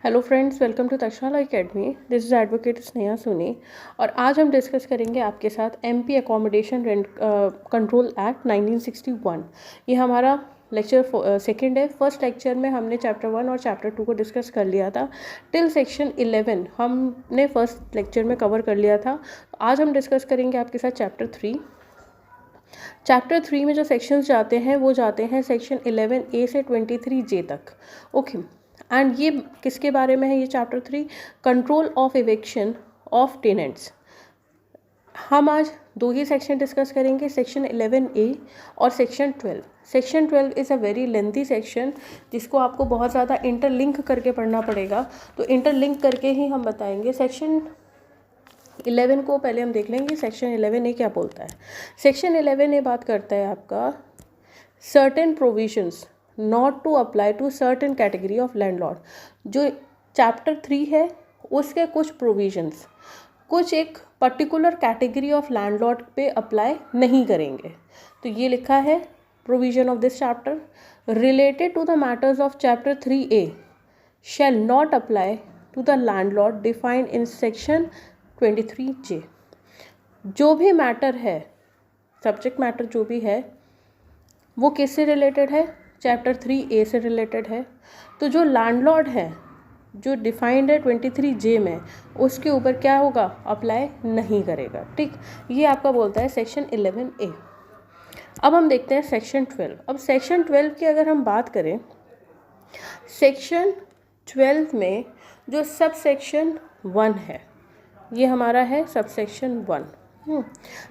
Hello friends, welcome to Takshashila academy. This is advocate Sneha Soni और आज हम डिस्कस करेंगे आपके साथ MP accommodation rent control act 1961। ये हमारा लेक्चर सेकेंड है। फर्स्ट लेक्चर में हमने चैप्टर 1 और चैप्टर 2 को डिस्कस कर लिया था। टिल सेक्शन 11 हमने फर्स्ट लेक्चर में कवर कर लिया था। आज हम डिस्कस करेंगे आपके साथ चैप्टर 3। चैप्टर 3 में जो सेक्शंस जाते हैं वो जाते हैं सेक्शन 11A से 23J तक। ओके, एंड ये किसके बारे में है? ये chapter 3 control of eviction of tenants. हम आज दो ही सेक्शन डिस्कस करेंगे, सेक्शन 11A और section 12। Section 12 is a very lengthy section जिसको आपको बहुत ज़्यादा इंटरलिंक करके पढ़ना पड़ेगा, तो इंटरलिंक करके ही हम बताएंगे। सेक्शन 11 को पहले हम देख लेंगे। सेक्शन 11A क्या बोलता है? सेक्शन 11A बात करता है आपका certain provisions not to apply to certain category of landlord. जो चैप्टर 3 है उसके कुछ प्रोविजंस कुछ एक पर्टिकुलर कैटेगरी ऑफ लैंडलॉर्ड पे अप्लाई नहीं करेंगे। तो ये लिखा है provision of this chapter related to the matters of chapter 3A shall not apply to the landlord defined in section 23J। जो भी मैटर है, सब्जेक्ट मैटर जो भी है वो किससे रिलेटेड है? चैप्टर 3A से रिलेटेड है। तो जो लैंडलॉर्ड है जो डिफाइंड है 23J में, उसके ऊपर क्या होगा? अप्लाई नहीं करेगा। ठीक, ये आपका बोलता है सेक्शन 11A। अब हम देखते हैं सेक्शन 12। अब सेक्शन 12 की अगर हम बात करें, सेक्शन 12 में जो सब सेक्शन 1 है ये हमारा है सब सेक्शन 1।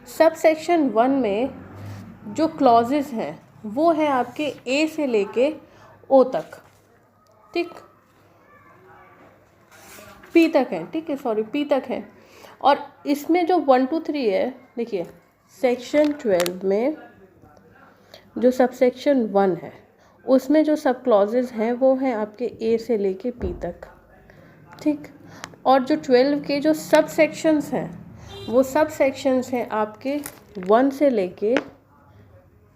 सब सेक्शन 1 में जो क्लॉजेस हैं वो है आपके A से लेके O तक। ठीक, P तक है। ठीक है, सॉरी P तक है। और इसमें जो 1 2 3 है, देखिए सेक्शन 12 में जो सब सेक्शन 1 है उसमें जो सब क्लॉजेस हैं वो हैं आपके A से लेके P तक। ठीक, और जो 12 के जो सब सेक्शंस हैं वो सब सेक्शंस हैं आपके 1 से लेके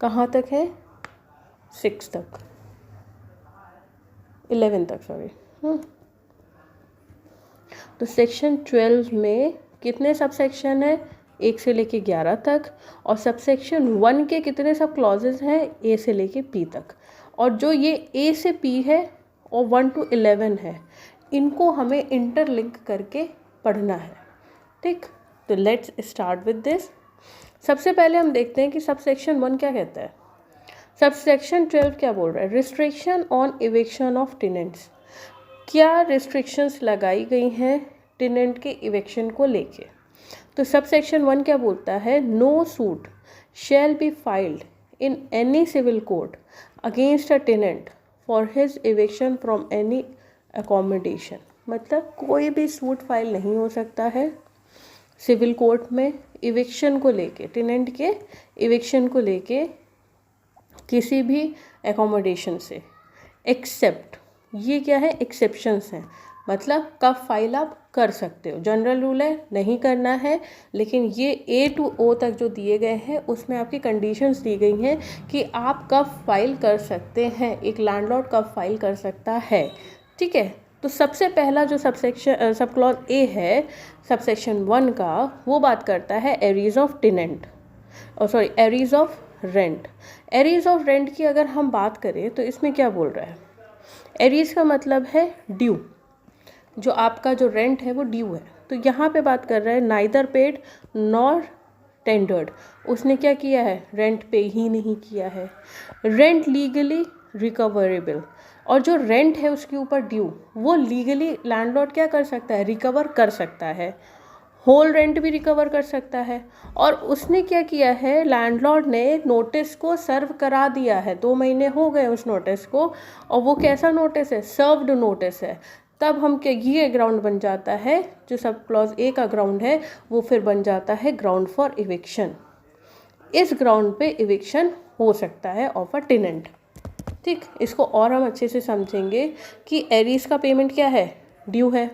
कहाँ तक है? 6 तक, 11 तक, सॉरी। तो सेक्शन 12 में कितने सब सेक्शन है? 1 से लेके 11 तक। और सब सेक्शन 1 के कितने सब क्लॉजेस हैं? A से लेके P तक। और जो ये A से P है और 1 to 11 है, इनको हमें इंटरलिंक करके पढ़ना है। ठीक, तो लेट्स स्टार्ट विद दिस। सबसे पहले हम देखते हैं कि सब सेक्शन 1 क्या कहता है। सब सेक्शन 12 क्या बोल रहा है? Restriction on eviction of tenants. क्या रिस्ट्रिक्शंस लगाई गई हैं टेनेंट के इविक्शन को लेके? तो सब सेक्शन 1 क्या बोलता है? No suit shall be filed in any civil court against a tenant for his eviction from any accommodation. मतलब कोई भी सूट फाइल नहीं हो सकता है सिविल कोर्ट में इविक्शन को लेके, टेनेंट के इविक्शन को लेके किसी भी एकोमोडेशन से, एक्सेप्ट, ये क्या है? एक्सेप्शंस हैं। मतलब कब फाइल आप कर सकते हो, जनरल रूल है नहीं करना है, लेकिन ये A to O तक जो दिए गए हैं उसमें आपकी कंडीशंस दी गई हैं कि आप कब फाइल कर सकते हैं, एक लैंडलॉर्ड कब फाइल कर सकता है। ठीक है, तो सबसे पहला जो सब क्लॉज A है सब सेक्शन 1 का, वो बात करता है एरीज ऑफ टेनेंट, और sorry Aries of rent. Aries of rent की अगर हम बात करें तो इसमें क्या बोल रहा है? एरीज का मतलब है ड्यू, जो आपका जो रेंट है वो ड्यू है। तो यहाँ पे बात कर रहा है नाइदर पेड नॉर टेंडर्ड। उसने क्या किया है? रेंट पे ही नहीं किया है। रेंट लीगली रिकवरेबल, और जो रेंट है उसके ऊपर ड्यू वो लीगली लैंडलॉर्ड क्या कर सकता है? रिकवर कर सकता है। होल रेंट भी रिकवर कर सकता है। और उसने क्या किया है? लैंडलॉर्ड ने नोटिस को सर्व करा दिया है, 2 महीने हो गए उस नोटिस को, और वो कैसा नोटिस है? सर्व्ड नोटिस है। तब हम क्या, ये ग्राउंड बन जाता है, जो सब क्लॉज A का ग्राउंड है वो फिर बन जाता है ग्राउंड फॉर इविक्शन। इस ग्राउंड पे इविक्शन हो सकता है ऑफ अ टेनेंट। ठीक, इसको और हम अच्छे से समझेंगे कि एरीज का पेमेंट क्या है? ड्यू है।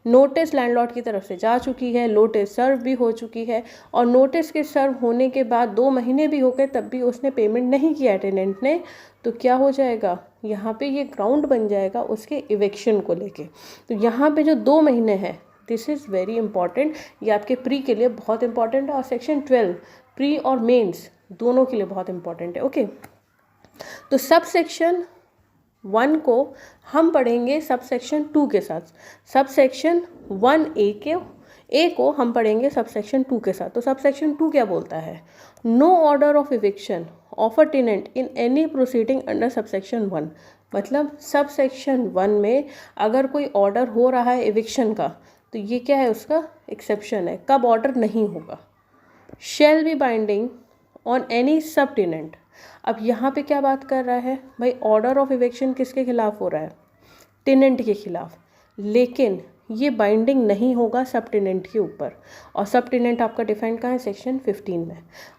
नोटिस लैंडलॉर्ड की तरफ से जा चुकी है, नोटिस सर्व भी हो चुकी है, और नोटिस के सर्व होने के बाद 2 महीने भी हो गए तब भी उसने पेमेंट नहीं किया टेनेंट ने, तो क्या हो जाएगा, यहाँ पे ये ग्राउंड बन जाएगा उसके इविक्शन को लेके। तो यहाँ पे जो 2 महीने हैं, दिस इज़ वेरी इंपॉर्टेंट, ये आपके प्री के लिए बहुत इंपॉर्टेंट है, और सेक्शन 12 प्री और मेंस दोनों के लिए बहुत इंपॉर्टेंट है। ओके, तो सब सेक्शन 1 को हम पढ़ेंगे सब सेक्शन 2 के साथ, सब सेक्शन 1A को हम पढ़ेंगे सब सेक्शन 2 के साथ। तो सब सेक्शन 2 क्या बोलता है, no order of eviction of a tenant in any proceeding under sub section 1। मतलब सब सेक्शन 1 में अगर कोई ऑर्डर हो रहा है इविक्शन का, तो ये क्या है, उसका एक्सेप्शन है। कब ऑर्डर नहीं होगा, शैल be binding on any sub tenant. अब यहाँ पे क्या बात कर रहा है भाई, ऑर्डर ऑफ इविक्शन किसके खिलाफ हो रहा है, टेनेंट के खिलाफ, लेकिन ये बाइंडिंग नहीं होगा सब टेनेंट के ऊपर। और सब टेनेंट आपका डिफाइन कहाँ है, सेक्शन 15 में।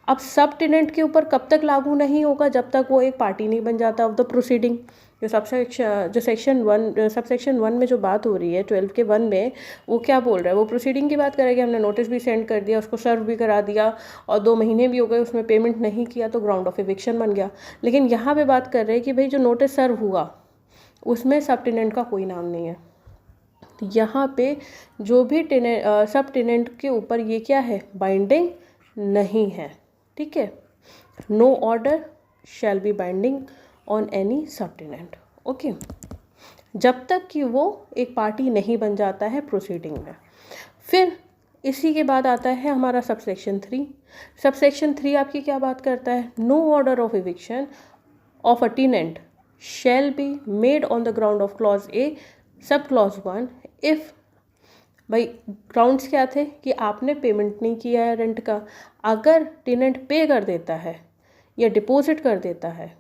अब सब टेनेंट के ऊपर कब तक लागू नहीं होगा, जब तक वो एक पार्टी नहीं बन जाता ऑफ द प्रोसीडिंग। जो सेक्शन 1 सब सेक्शन 1 में जो बात हो रही है 12 के 1 में, वो क्या बोल रहा है, वो प्रोसीडिंग की बात करेगी। हमने नोटिस भी सेंड कर दिया, उसको सर्व भी करा दिया, और 2 महीने भी हो गए उसमें पेमेंट नहीं किया, तो ग्राउंड ऑफ इविक्शन बन गया। लेकिन यहाँ पे बात कर रहे हैं कि भाई जो नोटिस सर्व हुआ उसमें सब टेनेंट का कोई नाम नहीं है। तो यहाँ पे जो भी सब टेनेंट के ऊपर ये क्या है, बाइंडिंग नहीं है। ठीक है, no order shall be binding on any sub tenant. Okay, जब तक कि वो एक पार्टी नहीं बन जाता है प्रोसीडिंग में। फिर इसी के बाद आता है हमारा सबसेक्शन 3। सबसेक्शन 3 आपकी क्या बात करता है, no order of eviction of a tenant shall be made on the ground of clause A sub clause 1 if, भाई ग्राउंड्स क्या थे कि आपने पेमेंट नहीं किया है रेंट का। अगर टेनेंट पे कर देता है या डिपॉजिट कर देता है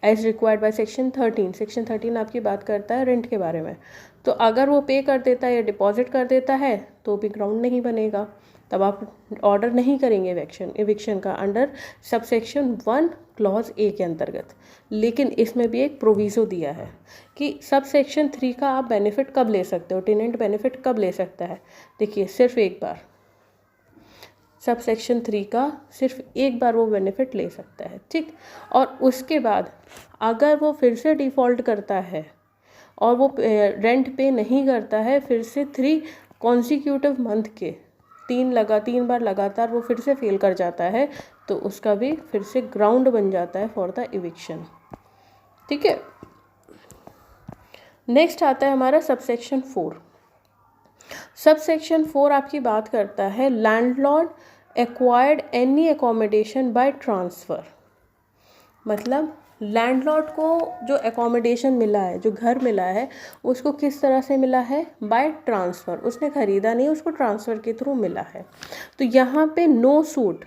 as required by section 13, section 13 आपकी बात करता है रेंट के बारे में, तो अगर वो पे कर देता है या डिपॉजिट कर देता है तो भी ग्राउंड नहीं बनेगा, तब आप ऑर्डर नहीं करेंगे इविक्शन का अंडर सबसेक्शन 1 क्लॉज ए के अंतर्गत। लेकिन इसमें भी एक प्रोविज़ो दिया है कि सबसेक्शन 3 का आप बेनिफिट कब ले सकते हो, टेनेंट बेनिफिट कब ले सकता है। देखिए, सिर्फ एक बार सबसेक्शन 3 का सिर्फ एक बार वो बेनिफिट ले सकता है। ठीक, और उसके बाद अगर वो फिर से डिफ़ॉल्ट करता है और वो रेंट पे नहीं करता है, फिर से 3 कॉन्सिक्यूटिव मंथ के 3 बार लगातार वो फिर से फेल कर जाता है, तो उसका भी फिर से ग्राउंड बन जाता है फॉर द इविक्शन। ठीक है, नेक्स्ट आता है हमारा सबसेक्शन 4। सबसेक्शन 4 आपकी बात करता है landlord acquired any accommodation by transfer. मतलब लैंडलॉर्ड को जो एकोमोडेशन मिला है, जो घर मिला है, उसको किस तरह से मिला है, बाय ट्रांसफ़र। उसने ख़रीदा नहीं, उसको ट्रांसफ़र के थ्रू मिला है। तो यहाँ पे no suit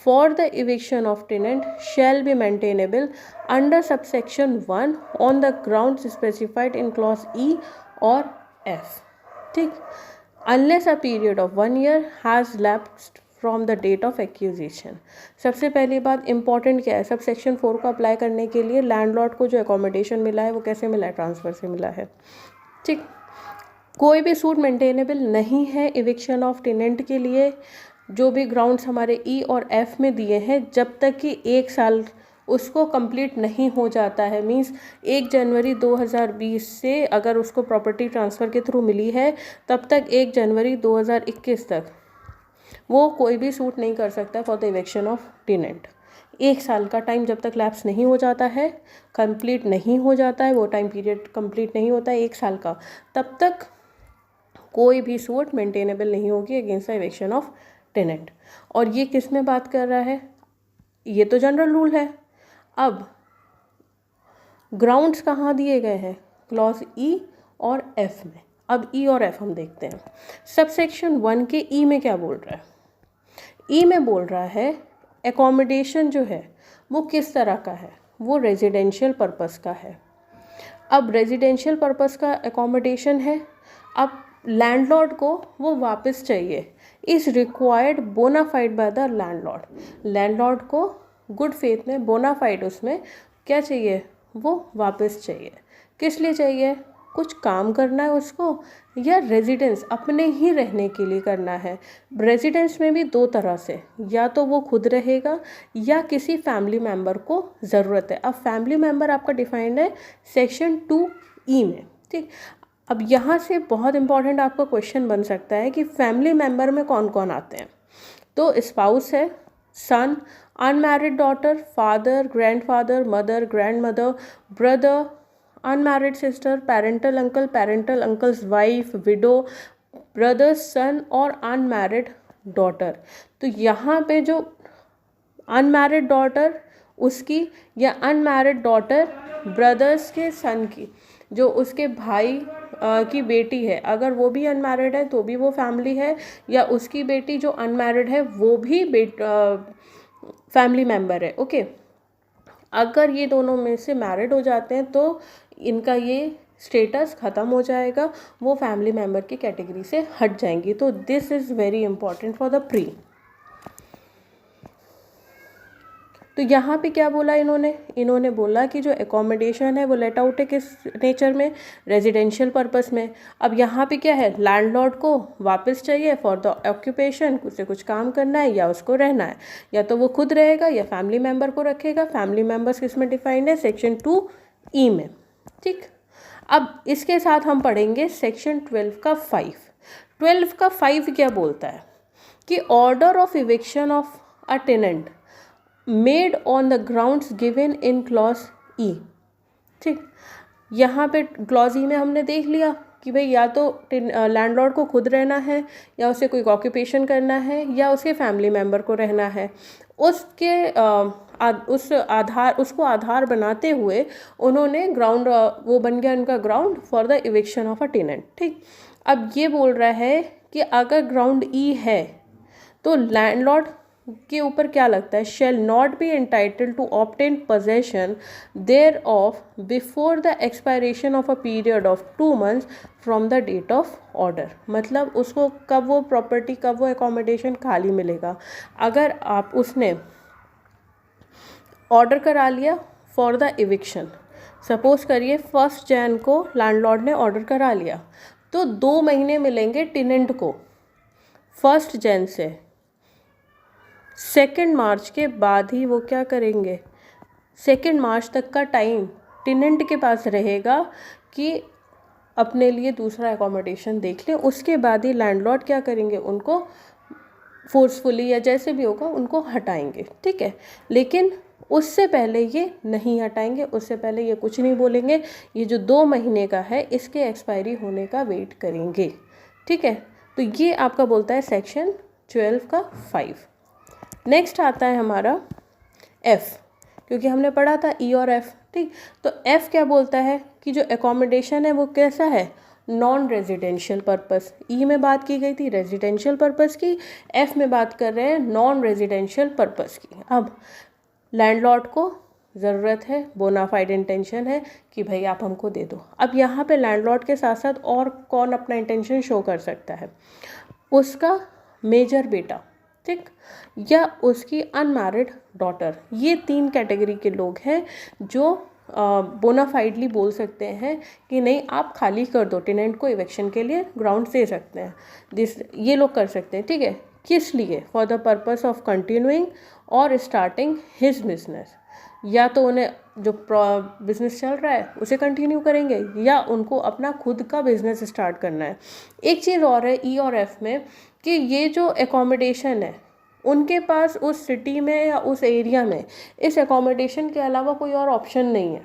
for the eviction of tenant shall be maintainable under subsection 1 on the ground specified in clause E और एफ। ठीक, unless a period of 1 year has lapsed from the date of acquisition. सबसे पहली बात important क्या है, sub section 4 को apply करने के लिए लैंडलॉर्ड को जो एकोमोडेशन मिला है वो कैसे मिला है, ट्रांसफ़र से मिला है। ठीक, कोई भी सूट मेंटेनेबल नहीं है इविक्शन ऑफ टेनेंट के लिए, जो भी ग्राउंड्स हमारे ई और एफ में दिए हैं, जब तक कि 1 साल उसको कंप्लीट नहीं हो जाता है। मींस 1 जनवरी 2020 से अगर उसको प्रॉपर्टी ट्रांसफ़र के थ्रू मिली है, तब तक 1 जनवरी 2021 तक वो कोई भी सूट नहीं कर सकता for the eviction of tenant. 1 साल का टाइम जब तक लैप्स नहीं हो जाता है, कंप्लीट नहीं हो जाता है, वो टाइम पीरियड कंप्लीट नहीं होता है 1 साल का, तब तक कोई भी सूट मेंटेनेबल नहीं होगी against the eviction of tenant. और ये किस में बात कर रहा है, ये तो जनरल रूल है। अब ग्राउंड्स कहाँ दिए गए हैं, क्लॉज ई और एफ में। अब ई और एफ हम देखते हैं। सबसेक्शन 1 के ई में क्या बोल रहा है, ई में बोल रहा है एकोमोडेशन जो है वो किस तरह का है, वो रेजिडेंशियल पर्पस का है। अब रेजिडेंशियल पर्पस का एकोमोडेशन है, अब लैंडलॉर्ड को वो वापस चाहिए, is required bonafide by the landlord. Landlord को गुड फेथ में बोनाफाइड उसमें क्या चाहिए, वो वापस चाहिए। किस लिए चाहिए, कुछ काम करना है उसको, या रेजिडेंस अपने ही रहने के लिए करना है। रेजिडेंस में भी दो तरह से, या तो वो खुद रहेगा या किसी फैमिली मेम्बर को ज़रूरत है। अब फैमिली मेम्बर आपका डिफाइंड है सेक्शन 2E में, ठीक। अब यहाँ से बहुत इंपॉर्टेंट आपका क्वेश्चन बन सकता है कि फैमिली मेम्बर में कौन कौन आते हैं। तो स्पाउस है, son, unmarried daughter, father, grandfather, mother, grandmother, brother, unmarried sister, parental uncle, parental uncles wife, widow, brother's son और अनमैरिड डॉटर। तो यहाँ पे जो अनमैरिड डॉटर उसकी, या अनमैरिड डॉटर ब्रदर्स के सन की, जो उसके भाई की बेटी है, अगर वो भी अनमैरिड है तो भी वो फैमिली है, या उसकी बेटी जो अनमैरिड है वो भी फैमिली मेम्बर है। ओके, अगर ये दोनों में से मैरिड हो जाते हैं तो इनका ये स्टेटस ख़त्म हो जाएगा, वो फैमिली मेम्बर की कैटेगरी से हट जाएंगी। तो this is very important for the pre. तो यहाँ पे क्या बोला इन्होंने बोला कि जो एकोमोडेशन है वो लेट आउट है किस नेचर में, रेजिडेंशियल पर्पस में। अब यहाँ पे क्या है, लैंडलॉर्ड को वापस चाहिए फॉर द ऑक्यूपेशन, उसे कुछ काम करना है या उसको रहना है, या तो वो खुद रहेगा या फैमिली मेम्बर को रखेगा। फैमिली मेम्बर्स किस में डिफाइंड है, सेक्शन 2E में, ठीक। अब इसके साथ हम पढ़ेंगे सेक्शन 12 का 5। 12 का 5 क्या बोलता है कि order of eviction of a tenant made on the grounds given in clause E, ठीक। यहाँ पे क्लॉज E में हमने देख लिया कि भाई या तो लैंडलॉर्ड को खुद रहना है, या उसे कोई ऑक्यूपेशन करना है, या उसके फैमिली मेम्बर को रहना है। उसको आधार बनाते हुए उन्होंने ग्राउंड, वो बन गया उनका ground for the eviction of a tenant, ठीक। अब ये बोल रहा है कि अगर ग्राउंड E है तो लैंडलॉर्ड के ऊपर क्या लगता है, shall not be entitled to obtain possession thereof before the expiration of a period of 2 months from the date of order. मतलब उसको कब वो प्रॉपर्टी, कब वो एकोमोडेशन खाली मिलेगा, अगर आप उसने ऑर्डर करा लिया फॉर द इविक्शन। सपोज करिए 1 Jan को लैंडलॉर्ड ने ऑर्डर करा लिया, तो 2 महीने मिलेंगे टेनेंट को 1 Jan से। 2 March के बाद ही वो क्या करेंगे, 2 March तक का टाइम टेनेंट के पास रहेगा कि अपने लिए दूसरा एकोमोडेशन देख लें। उसके बाद ही लैंडलॉर्ड क्या करेंगे, उनको फोर्सफुली या जैसे भी होगा उनको हटाएंगे, ठीक है। लेकिन उससे पहले ये नहीं हटाएंगे, उससे पहले ये कुछ नहीं बोलेंगे। ये जो 2 महीने का है इसके एक्सपायरी होने का वेट करेंगे, ठीक है। तो ये आपका बोलता है सेक्शन 12 का 5। नेक्स्ट आता है हमारा F, क्योंकि हमने पढ़ा था E और F, ठीक। तो F क्या बोलता है कि जो एकोमोडेशन है वो कैसा है, नॉन रेजिडेंशियल पर्पस। E में बात की गई थी रेजिडेंशियल पर्पस की, F में बात कर रहे हैं नॉन रेजिडेंशियल पर्पस की। अब लैंडलॉर्ड को ज़रूरत है, बोनाफाइड इंटेंशन है कि भाई आप हमको दे दो। अब यहाँ पे लैंडलॉर्ड के साथ साथ और कौन अपना इंटेंशन शो कर सकता है, उसका मेजर बेटा, ठीक, या उसकी अनमैरिड डॉटर। ये 3 कैटेगरी के लोग हैं जो बोनाफाइडली बोल सकते हैं कि नहीं आप खाली कर दो, टेनेंट को इवेक्शन के लिए ग्राउंड दे सकते हैं। ये लोग कर सकते हैं, ठीक है। किस लिए, for the purpose of continuing और स्टार्टिंग हिज बिजनेस। या तो उन्हें जो बिजनेस चल रहा है उसे कंटिन्यू करेंगे, या उनको अपना खुद का बिजनेस स्टार्ट करना है। एक चीज़ और है E और F में कि ये जो एकोमोडेशन है उनके पास उस सिटी में या उस एरिया में इस एकोमोडेशन के अलावा कोई और ऑप्शन नहीं है।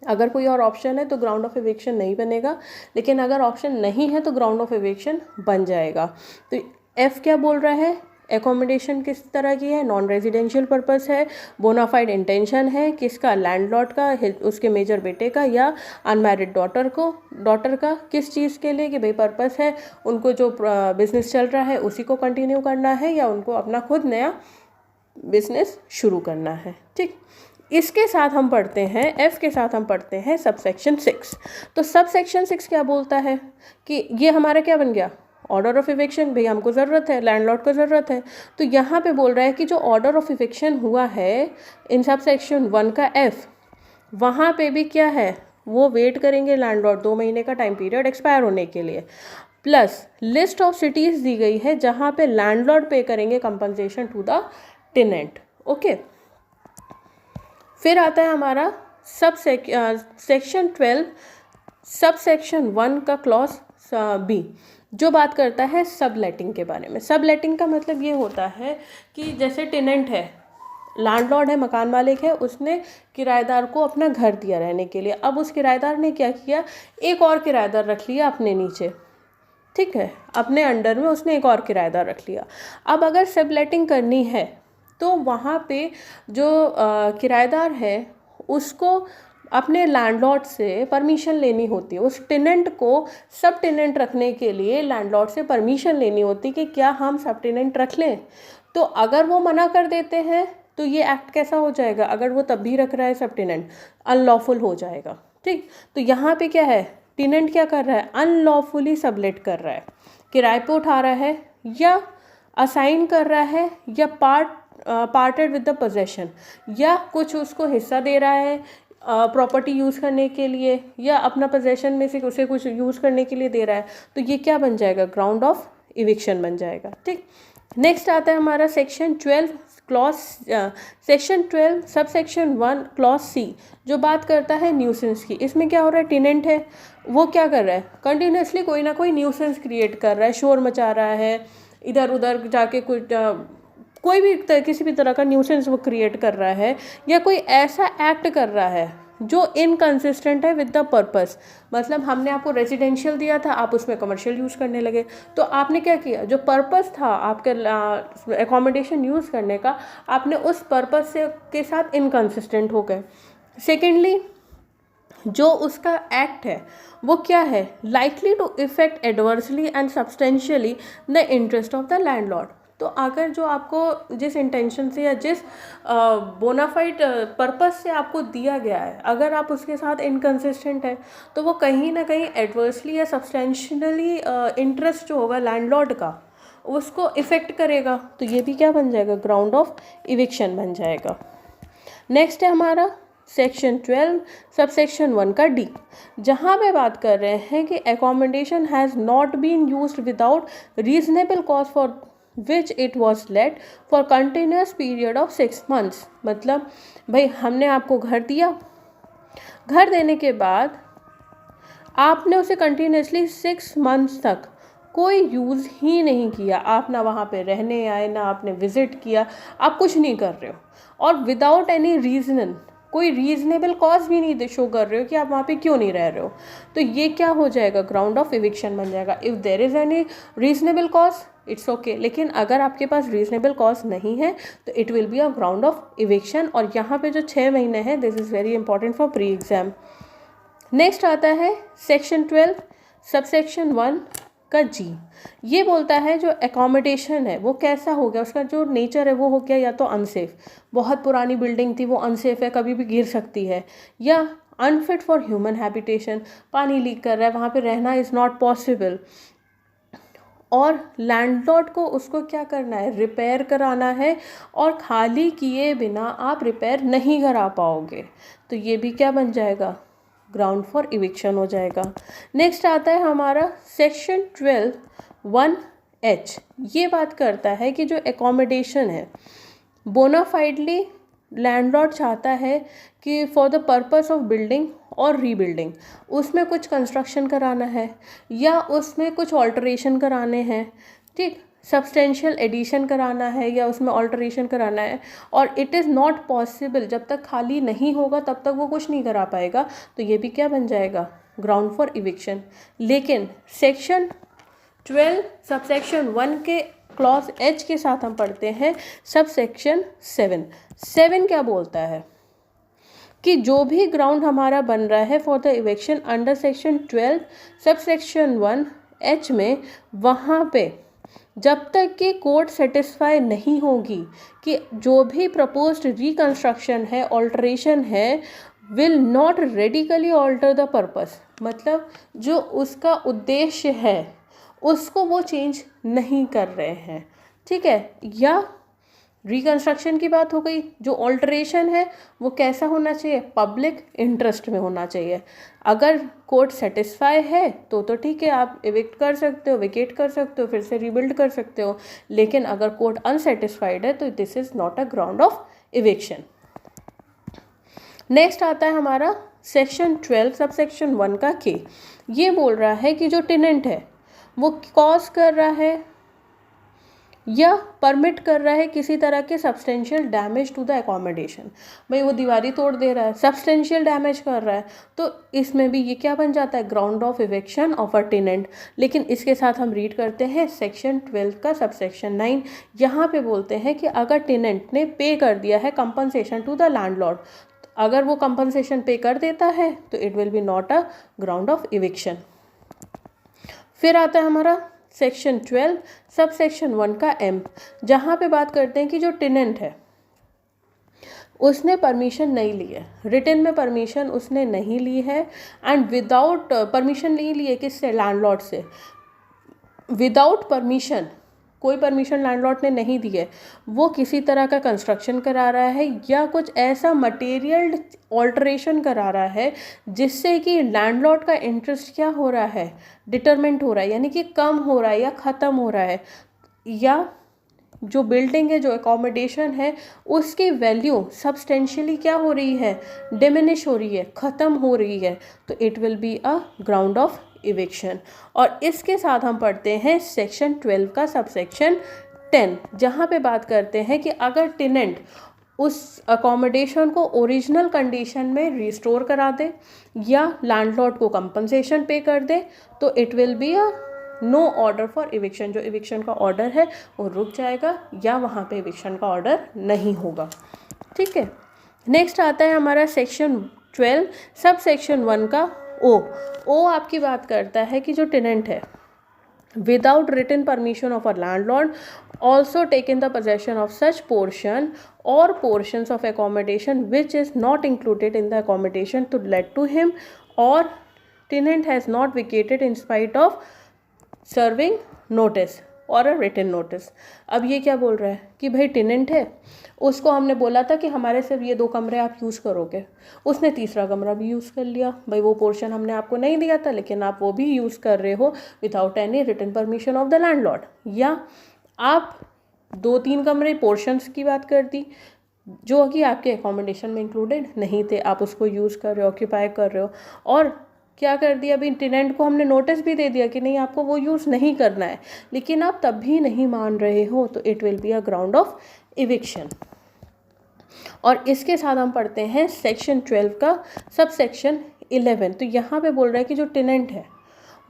अगर कोई और ऑप्शन है तो ग्राउंड ऑफ इविक्शन नहीं बनेगा, लेकिन अगर ऑप्शन नहीं है तो ग्राउंड ऑफ इविक्शन बन जाएगा। तो F क्या बोल रहा है, एकोमोडेशन किस तरह की है, नॉन रेजिडेंशियल पर्पस है, बोनाफाइड इंटेंशन है किसका, लैंडलॉर्ड का, उसके मेजर बेटे का, या अनमैरिड डॉटर का। किस चीज़ के लिए कि भाई पर्पस है उनको जो बिजनेस चल रहा है उसी को कंटिन्यू करना है, या उनको अपना खुद नया बिजनेस शुरू करना है, ठीक। इसके साथ हम पढ़ते हैं, F के साथ हम पढ़ते हैं सबसेक्शन 6। तो सबसेक्शन 6 क्या बोलता है कि ये हमारा क्या बन गया, ऑर्डर ऑफ इविक्शन। भाई हमको ज़रूरत है, लैंडलॉर्ड को ज़रूरत है। तो यहाँ पे बोल रहा है कि जो ऑर्डर ऑफ इविक्शन हुआ है इन सब सेक्शन 1 का F, वहाँ पे भी क्या है, वो वेट करेंगे लैंडलॉर्ड 2 महीने का टाइम पीरियड एक्सपायर होने के लिए, प्लस लिस्ट ऑफ सिटीज़ दी गई है जहाँ पे लैंडलॉर्ड पे करेंगे compensation to the tenant. Okay, फिर आता है हमारा सेक्शन 12 सब सेक्शन 1 का क्लॉज बी, जो बात करता है सब लेटिंग के बारे में। सब लेटिंग का मतलब ये होता है कि जैसे टेनेंट है, लैंडलॉर्ड है, मकान मालिक है, उसने किराएदार को अपना घर दिया रहने के लिए। अब उस किराएदार ने क्या किया, एक और किराएदार रख लिया अपने नीचे, ठीक है, अपने अंडर में उसने एक और किराएदार रख लिया। अब अगर सब लेटिंग करनी है तो वहाँ पे जो किराएदार है उसको अपने लैंडलॉर्ड से परमिशन लेनी होती है। उस टेनेंट को सब टेनेंट रखने के लिए लैंडलॉर्ड से परमिशन लेनी होती है कि क्या हम सब टेनेंट रख लें। तो अगर वो मना कर देते हैं तो ये एक्ट कैसा हो जाएगा, अगर वो तब भी रख रहा है सब टेनेंट, अनलॉफुल हो जाएगा। ठीक, तो यहाँ पे क्या है, टेनेंट क्या कर रहा है, अनलॉफुली सबलेट कर रहा है, किराए पे उठा रहा है या असाइन कर रहा है या पार्टेड विद द पोजेशन, या कुछ उसको हिस्सा दे रहा है प्रॉपर्टी यूज़ करने के लिए, या अपना पोजेशन में से उसे कुछ यूज़ करने के लिए दे रहा है, तो ये क्या बन जाएगा, ग्राउंड ऑफ इविक्शन बन जाएगा। ठीक, नेक्स्ट आता है हमारा सेक्शन 12 क्लॉज सेक्शन 12 सब सेक्शन 1 क्लॉज सी, जो बात करता है न्यूसेंस की। इसमें क्या हो रहा है, टेनेंट है, वो क्या कर रहा है, कंटिन्यूसली कोई ना कोई न्यूसेंस क्रिएट कर रहा है, शोर मचा रहा है, इधर उधर जाके कुछ कोई भी किसी भी तरह का न्यूसेंस वो क्रिएट कर रहा है, या कोई ऐसा एक्ट कर रहा है जो इनकंसिस्टेंट है विद द पर्पस। मतलब हमने आपको रेजिडेंशियल दिया था, आप उसमें कमर्शियल यूज़ करने लगे, तो आपने क्या किया, जो पर्पस था आपके एकोमोडेशन यूज़ करने का, आपने उस पर्पस से के साथ इनकंसिस्टेंट हो गए। सेकेंडली, जो उसका एक्ट है वो क्या है, likely to affect adversely and substantially the interest of the landlord. तो अगर जो आपको जिस इंटेंशन से या जिस बोनाफाइड पर्पस से आपको दिया गया है, अगर आप उसके साथ इनकंसिस्टेंट है, तो वो कहीं ना कहीं एडवर्सली या सब्सटेंशियली इंटरेस्ट जो होगा लैंडलॉर्ड का उसको इफ़ेक्ट करेगा, तो ये भी क्या बन जाएगा, ग्राउंड ऑफ इविक्शन बन जाएगा। नेक्स्ट है हमारा सेक्शन 12 सब सेक्शन 1 का डी, जहाँ पे बात कर रहे हैं कि accommodation has not been used without reasonable cause for which it was let for continuous period of 6 months। मतलब भाई हमने आपको घर दिया, घर देने के बाद आपने उसे कंटिन्यूसली 6 months तक कोई यूज़ ही नहीं किया, आप ना वहाँ पे रहने आए, ना आपने विज़िट किया, आप कुछ नहीं कर रहे हो, और विदाउट एनी रीज़न, कोई रीजनेबल कॉज भी नहीं शो कर रहे हो कि आप वहाँ पे क्यों नहीं रह रहे हो, तो ये क्या हो जाएगा, ग्राउंड ऑफ इविक्शन बन जाएगा। If there is any reasonable cause it's okay, लेकिन अगर आपके पास रीजनेबल कॉज नहीं है तो it will be a ground of eviction. और यहाँ पे जो 6 महीने हैं, this is very important for pre exam. Next आता है सेक्शन 12 सब सेक्शन 1 का जी, ये बोलता है जो एकोमोडेशन है वो कैसा हो गया, उसका जो नेचर है वो हो गया या तो अनसेफ, बहुत पुरानी बिल्डिंग थी वो अनसेफ है, कभी भी गिर सकती है, या अनफिट फॉर ह्यूमन हैबिटेशन, पानी लीक कर रहा है, वहाँ पे रहना इज़ नॉट पॉसिबल, और लैंडलॉर्ड को उसको क्या करना है, रिपेयर कराना है, और खाली किए बिना आप रिपेयर नहीं करा पाओगे, तो ये भी क्या बन जाएगा, ग्राउंड फॉर इविक्शन हो जाएगा। नेक्स्ट आता है हमारा सेक्शन 12(1)(h, ये बात करता है कि जो एकोमोडेशन है बोनाफाइडली लैंडलॉर्ड चाहता है कि for the purpose of building और रीबिल्डिंग, उसमें कुछ कंस्ट्रक्शन कराना है या उसमें कुछ ऑल्टरेशन कराने हैं, ठीक, सब्सटेंशियल एडिशन कराना है या उसमें ऑल्टरेशन कराना है, और इट इज़ नॉट पॉसिबल, जब तक खाली नहीं होगा तब तक वो कुछ नहीं करा पाएगा, तो ये भी क्या बन जाएगा, ग्राउंड फॉर इविक्शन। लेकिन सेक्शन 12 सब सेक्शन 1 के क्लॉज एच के साथ हम पढ़ते हैं सब सेक्शन 7 क्या बोलता है कि जो भी ग्राउंड हमारा बन रहा है for the eviction under section 12 sub section 1(h) में, वहाँ पे जब तक कि कोर्ट सेटिस्फाई नहीं होगी कि जो भी प्रपोज्ड रिकंस्ट्रक्शन है, ऑल्टरेशन है, will not radically alter the purpose, मतलब जो उसका उद्देश्य है उसको वो चेंज नहीं कर रहे हैं, ठीक है, या रिकंस्ट्रक्शन की बात हो गई, जो ऑल्टरेशन है वो कैसा होना चाहिए, पब्लिक इंटरेस्ट में होना चाहिए। अगर कोर्ट सेटिस्फाई है तो ठीक है, आप इविक्ट कर सकते हो, वेकेट कर सकते हो, फिर से रिबिल्ड कर सकते हो। लेकिन अगर कोर्ट अनसेटिस्फाइड है तो this is not a ground of eviction. Next आता है हमारा सेक्शन 12 सब सेक्शन 1 का के। ये बोल रहा है कि जो टेनेंट है वो कॉज कर रहा है या परमिट कर रहा है किसी तरह के substantial damage to the accommodation. भाई वो दीवारी तोड़ दे रहा है, सब्सटेंशियल डैमेज कर रहा है, तो इसमें भी ये क्या बन जाता है, ground of eviction of a tenant. लेकिन इसके साथ हम रीड करते हैं सेक्शन 12 का सबसेक्शन 9। यहाँ पे बोलते हैं कि अगर टेनेंट ने पे कर दिया है कंपनसेशन टू द लैंडलॉर्ड, अगर वो कंपनसेशन पे कर देता है तो it will B not a ground of eviction. फिर आता है हमारा सेक्शन 12 सब सेक्शन 1 का एम, जहाँ पे बात करते हैं कि जो टेनेंट है उसने परमिशन नहीं ली है, रिटन में परमिशन उसने नहीं ली है, एंड विदाउट परमिशन नहीं ली है किससे, लैंडलॉर्ड से। विदाउट परमिशन, कोई परमिशन लैंडलॉर्ड ने नहीं दी है, वो किसी तरह का कंस्ट्रक्शन करा रहा है या कुछ ऐसा मटेरियल ऑल्टरेशन करा रहा है जिससे कि लैंडलॉर्ड का इंटरेस्ट क्या हो रहा है, डिटरमेंट हो रहा है, यानी कि कम हो रहा है या ख़त्म हो रहा है, या जो बिल्डिंग है, जो एकोमोडेशन है, उसकी वैल्यू सब्सटेंशियली क्या हो रही है, डिमिनिश हो रही है, ख़त्म हो रही है, तो it will be a ground of eviction. और इसके साथ हम पढ़ते हैं सेक्शन 12 का सबसेक्शन 10, जहाँ पे बात करते हैं कि अगर टेनेंट उस अकोमोडेशन को ओरिजिनल कंडीशन में रिस्टोर करा दे या लैंडलॉर्ड को कंपनसेशन पे कर दे तो it will be a no order for eviction. जो इविक्शन का ऑर्डर है वो रुक जाएगा या वहाँ पे इविक्शन का ऑर्डर नहीं होगा। ठीक है, नेक्स्ट आता है हमारा सेक्शन 12 सब सेक्शन 1 का ओ आपकी बात करता है कि जो टेनेंट है without written permission of a landlord also taken the possession of such portion or portions of accommodation which is not included in the accommodation to let to him, or tenant has not vacated in spite of serving notice और अ written notice. अब ये क्या बोल रहा है कि भाई tenant है, उसको हमने बोला था कि हमारे सिर्फ ये 2 कमरे आप यूज़ करोगे, उसने तीसरा कमरा भी यूज़ कर लिया। भाई वो पोर्शन हमने आपको नहीं दिया था लेकिन आप वो भी यूज़ कर रहे हो without any written permission of the landlord. या आप 2-3 कमरे पोर्शंस की बात कर दी जो कि आपके एकोमोडेशन में इंक्लूडेड नहीं थे, आप उसको यूज़ कर रहे हो, ऑक्यूपाई कर रहे हो, और क्या कर दिया, अभी टेनेंट को हमने नोटिस भी दे दिया कि नहीं आपको वो यूज़ नहीं करना है, लेकिन आप तब भी नहीं मान रहे हो, तो it will be a ground of eviction. और इसके साथ हम पढ़ते हैं सेक्शन 12 का सब सेक्शन 11। तो यहाँ पे बोल रहा है कि जो टेनेंट है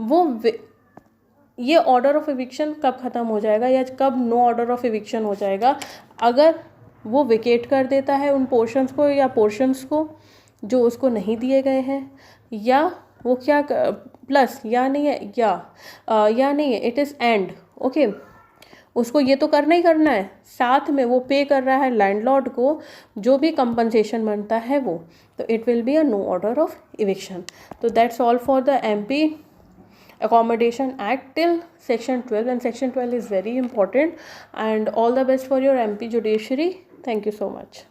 वो ये ऑर्डर ऑफ इविक्शन कब ख़त्म हो जाएगा या कब नो ऑर्डर ऑफ इविक्शन हो जाएगा, अगर वो वेकेट कर देता है उन पोर्शंस को या पोर्शंस को जो उसको नहीं दिए गए हैं, या वो क्या प्लस या नहीं है या नहीं है, इट इज़ एंड ओके, उसको ये तो करना ही करना है, साथ में वो पे कर रहा है लैंडलॉर्ड को जो भी कंपनसेशन बनता है वो, तो it will be a no order of eviction. तो that's all for the MP Accommodation Act till section 12, and section 12 is very important, and all the best for your MP judiciary. Thank you so much.